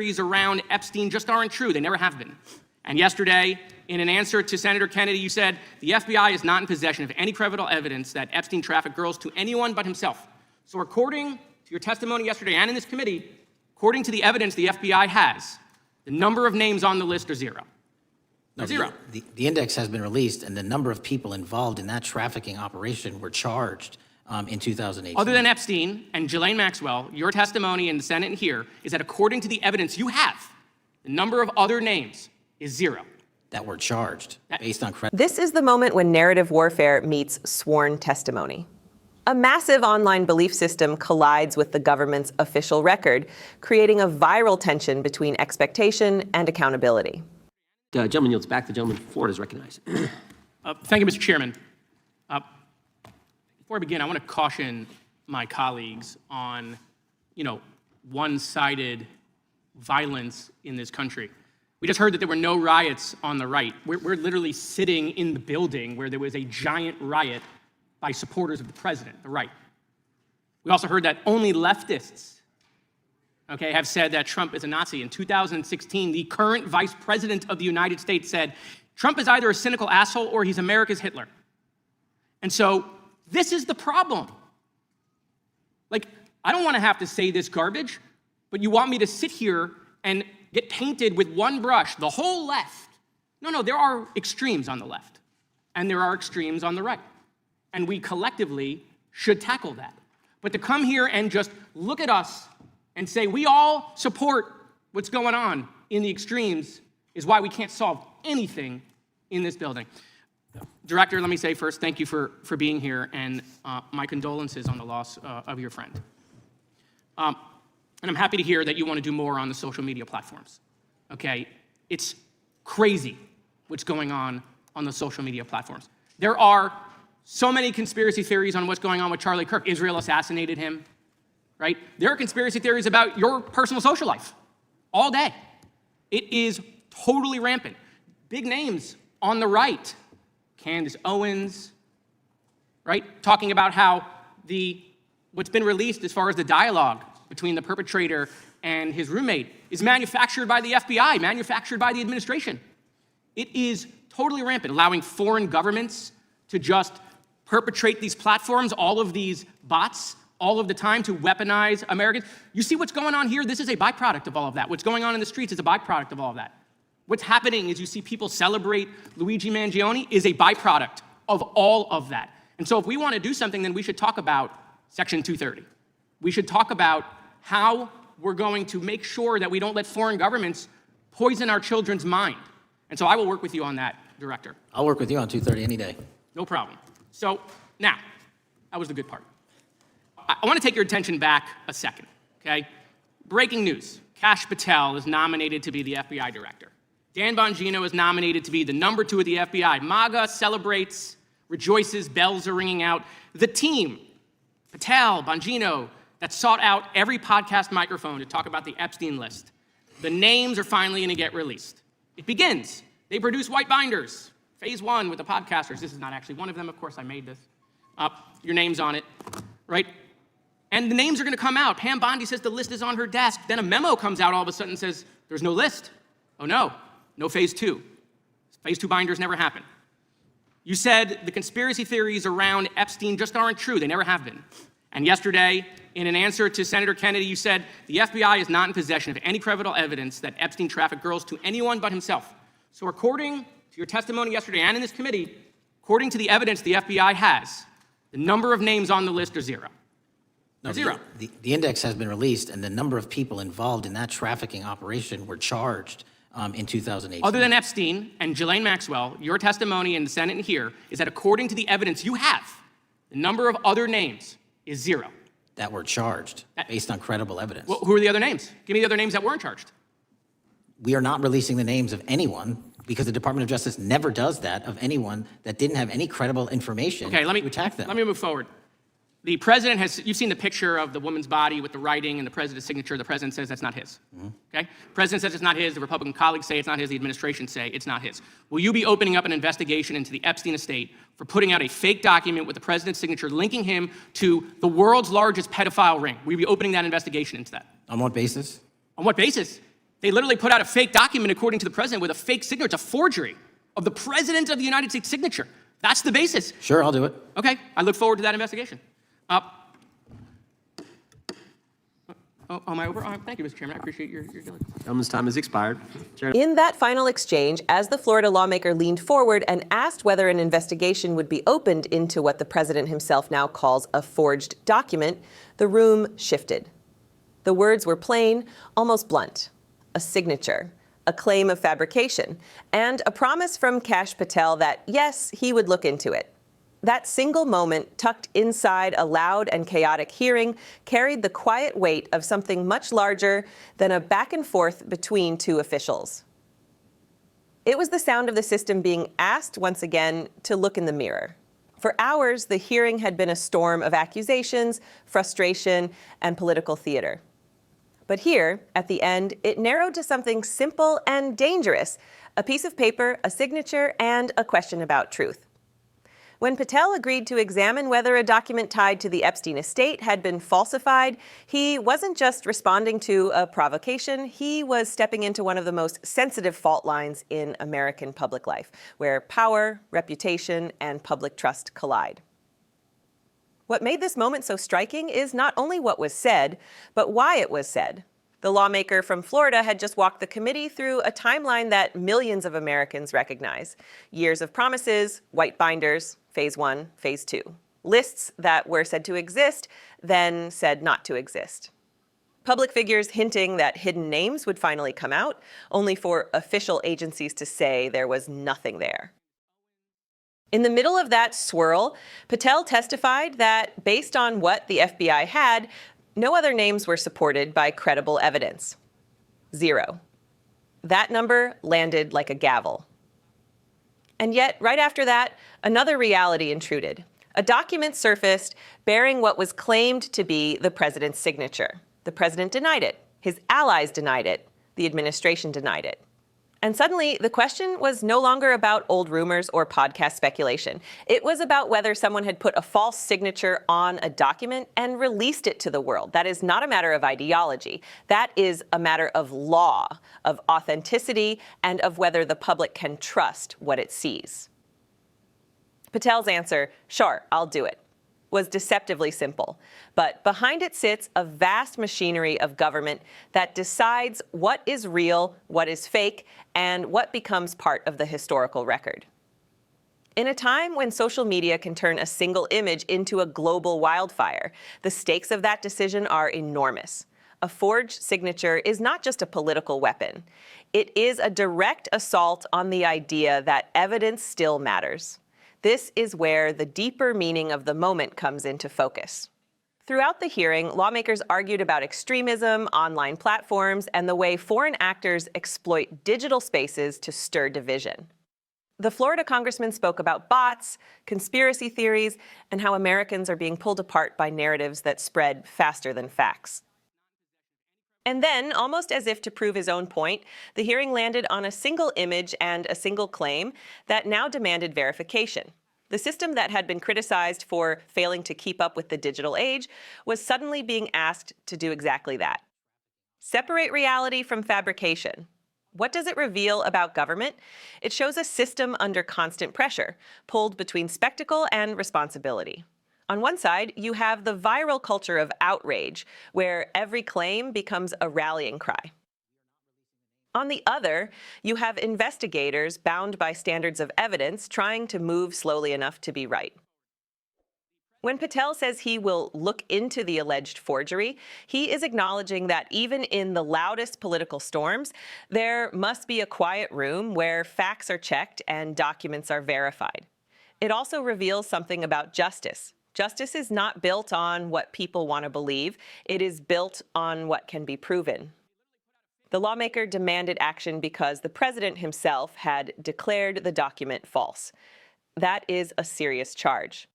around Epstein just aren't true. They never have been. And yesterday, in an answer to Senator Kennedy, you said the FBI is not in possession of any credible evidence that Epstein trafficked girls to anyone but himself. So according to your testimony yesterday and in this committee, according to the evidence the FBI has, the number of names on the list are zero. No, zero. The index has been released, and the number of people involved in that trafficking operation were charged in 2018. Other than Epstein and Ghislaine Maxwell, your testimony in the Senate and here is that according to the evidence you have, the number of other names is zero. That were charged based on credit. This is the moment when narrative warfare meets sworn testimony. A massive online belief system collides with the government's official record, creating a viral tension between expectation and accountability. Gentleman yields back. The gentleman from Florida is recognized. Thank you, Mr. Chairman. Before I begin, I want to caution my colleagues on, one-sided violence in this country. We just heard that there were no riots on the right. We're literally sitting in the building where there was a giant riot by supporters of the president, the right. We also heard that only leftists, have said that Trump is a Nazi. In 2016, the current vice president of the United States said, Trump is either a cynical asshole or he's America's Hitler. And so this is the problem. I don't want to have to say this garbage, but you want me to sit here and get painted with one brush, the whole left. No, there are extremes on the left, and there are extremes on the right. And we collectively should tackle that. But to come here and just look at us and say we all support what's going on in the extremes is why we can't solve anything in this building. Director, let me say first, thank you for being here, and my condolences on the loss of your friend. And I'm happy to hear that you want to do more on the social media platforms. It's crazy what's going on the social media platforms. There are so many conspiracy theories on what's going on with Charlie Kirk. Israel assassinated him, right? There are conspiracy theories about your personal social life all day. It is totally rampant. Big names on the right, Candace Owens, right? Talking about how what's been released as far as the dialogue between the perpetrator and his roommate is manufactured by the FBI, manufactured by the administration. It is totally rampant, allowing foreign governments to just perpetrate these platforms, all of these bots, all of the time to weaponize Americans. You see what's going on here? This is a byproduct of all of that. What's going on in the streets is a byproduct of all of that. What's happening is you see people celebrate Luigi Mangione is a byproduct of all of that. And so if we want to do something, then we should talk about Section 230. We should talk about how we're going to make sure that we don't let foreign governments poison our children's mind. And so I will work with you on that, Director. I'll work with you on 230 any day. No problem. So now, that was the good part. I want to take your attention back a second, Breaking news. Kash Patel is nominated to be the FBI director. Dan Bongino is nominated to be the number 2 of the FBI. MAGA celebrates, rejoices, bells are ringing out. The team, Patel, Bongino, that sought out every podcast microphone to talk about the Epstein list. The names are finally going to get released. It begins. They produce white binders. Phase 1 with the podcasters. This is not actually one of them, of course, I made this. Your name's on it, right? And the names are going to come out. Pam Bondi says the list is on her desk. Then a memo comes out all of a sudden and says, there's no list. Oh no phase 2. Phase 2 binders never happen. You said the conspiracy theories around Epstein just aren't true. They never have been. And yesterday, in an answer to Senator Kennedy, you said the FBI is not in possession of any credible evidence that Epstein trafficked girls to anyone but himself. So according to your testimony yesterday and in this committee, according to the evidence the FBI has, the number of names on the list are zero. No, zero. The index has been released, and the number of people involved in that trafficking operation were charged in 2018. Other than Epstein and Ghislaine Maxwell, your testimony in the Senate and here is that according to the evidence you have, the number of other names is zero. That were charged based on credible evidence. Well, who are the other names? Give me the other names that weren't charged. We are not releasing the names of anyone because the Department of Justice never does that of anyone that didn't have any credible information to attack them. Let me move forward. The president you've seen the picture of the woman's body with the writing and the president's signature. The president says that's not his, President says it's not his, the Republican colleagues say it's not his, the administration say it's not his. Will you be opening up an investigation into the Epstein estate for putting out a fake document with the president's signature linking him to the world's largest pedophile ring? Will you be opening that investigation into that? On what basis? On what basis? They literally put out a fake document, according to the president, with a fake signature. It's a forgery of the president of the United States signature. That's the basis. Sure, I'll do it. Okay, I look forward to that investigation. Am I over? Thank you, Mr. Chairman. I appreciate your diligence. Gentleman's time has expired. In that final exchange, as the Florida lawmaker leaned forward and asked whether an investigation would be opened into what the president himself now calls a forged document, the room shifted. The words were plain, almost blunt. A signature, a claim of fabrication, and a promise from Kash Patel that, yes, he would look into it. That single moment, tucked inside a loud and chaotic hearing, carried the quiet weight of something much larger than a back and forth between two officials. It was the sound of the system being asked once again to look in the mirror. For hours, the hearing had been a storm of accusations, frustration, and political theater. But here, at the end, it narrowed to something simple and dangerous: a piece of paper, a signature, and a question about truth. When Patel agreed to examine whether a document tied to the Epstein estate had been falsified, he wasn't just responding to a provocation, he was stepping into one of the most sensitive fault lines in American public life, where power, reputation, and public trust collide. What made this moment so striking is not only what was said, but why it was said. The lawmaker from Florida had just walked the committee through a timeline that millions of Americans recognize. Years of promises, white binders, phase 1, phase 2. Lists that were said to exist, then said not to exist. Public figures hinting that hidden names would finally come out, only for official agencies to say there was nothing there. In the middle of that swirl, Patel testified that based on what the FBI had, no other names were supported by credible evidence. 0. That number landed like a gavel. And yet, right after that, another reality intruded. A document surfaced bearing what was claimed to be the president's signature. The president denied it. His allies denied it. The administration denied it. And suddenly, the question was no longer about old rumors or podcast speculation. It was about whether someone had put a false signature on a document and released it to the world. That is not a matter of ideology. That is a matter of law, of authenticity, and of whether the public can trust what it sees. Patel's answer, "Sure, I'll do it," was deceptively simple. But behind it sits a vast machinery of government that decides what is real, what is fake, and what becomes part of the historical record. In a time when social media can turn a single image into a global wildfire, the stakes of that decision are enormous. A forged signature is not just a political weapon. It is a direct assault on the idea that evidence still matters. This is where the deeper meaning of the moment comes into focus. Throughout the hearing, lawmakers argued about extremism, online platforms, and the way foreign actors exploit digital spaces to stir division. The Florida congressman spoke about bots, conspiracy theories, and how Americans are being pulled apart by narratives that spread faster than facts. And then, almost as if to prove his own point, the hearing landed on a single image and a single claim that now demanded verification. The system that had been criticized for failing to keep up with the digital age was suddenly being asked to do exactly that. Separate reality from fabrication. What does it reveal about government? It shows a system under constant pressure, pulled between spectacle and responsibility. On one side, you have the viral culture of outrage, where every claim becomes a rallying cry. On the other, you have investigators bound by standards of evidence trying to move slowly enough to be right. When Patel says he will look into the alleged forgery, he is acknowledging that even in the loudest political storms, there must be a quiet room where facts are checked and documents are verified. It also reveals something about justice. Justice is not built on what people want to believe. It is built on what can be proven. The lawmaker demanded action because the president himself had declared the document false. That is a serious charge.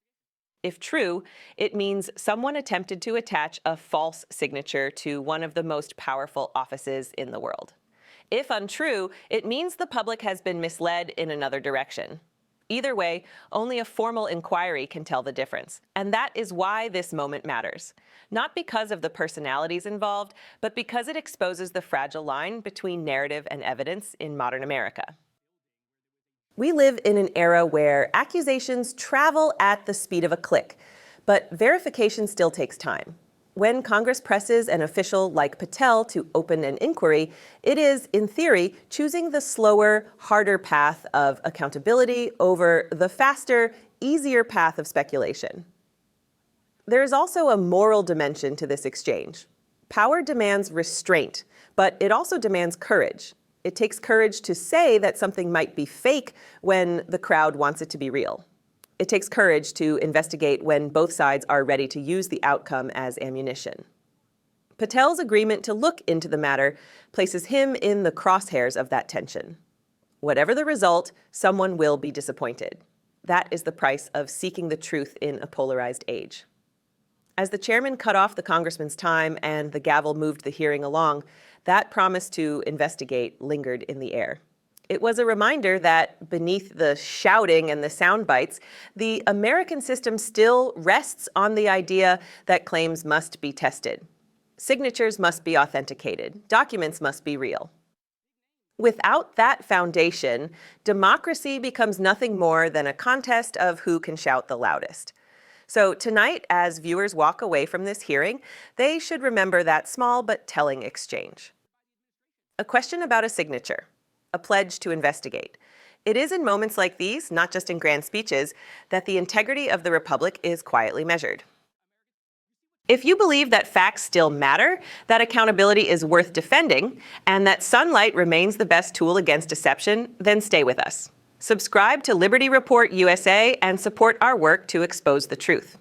If true, it means someone attempted to attach a false signature to one of the most powerful offices in the world. If untrue, it means the public has been misled in another direction. Either way, only a formal inquiry can tell the difference. And that is why this moment matters. Not because of the personalities involved, but because it exposes the fragile line between narrative and evidence in modern America. We live in an era where accusations travel at the speed of a click, but verification still takes time. When Congress presses an official like Patel to open an inquiry, it is, in theory, choosing the slower, harder path of accountability over the faster, easier path of speculation. There is also a moral dimension to this exchange. Power demands restraint, but it also demands courage. It takes courage to say that something might be fake when the crowd wants it to be real. It takes courage to investigate when both sides are ready to use the outcome as ammunition. Patel's agreement to look into the matter places him in the crosshairs of that tension. Whatever the result, someone will be disappointed. That is the price of seeking the truth in a polarized age. As the chairman cut off the congressman's time and the gavel moved the hearing along, that promise to investigate lingered in the air. It was a reminder that beneath the shouting and the sound bites, the American system still rests on the idea that claims must be tested. Signatures must be authenticated. Documents must be real. Without that foundation, democracy becomes nothing more than a contest of who can shout the loudest. So tonight, as viewers walk away from this hearing, they should remember that small but telling exchange. A question about a signature. A pledge to investigate. It is in moments like these, not just in grand speeches, that the integrity of the republic is quietly measured. If you believe that facts still matter, that accountability is worth defending, and that sunlight remains the best tool against deception, then stay with us. Subscribe to Liberty Report USA and support our work to expose the truth.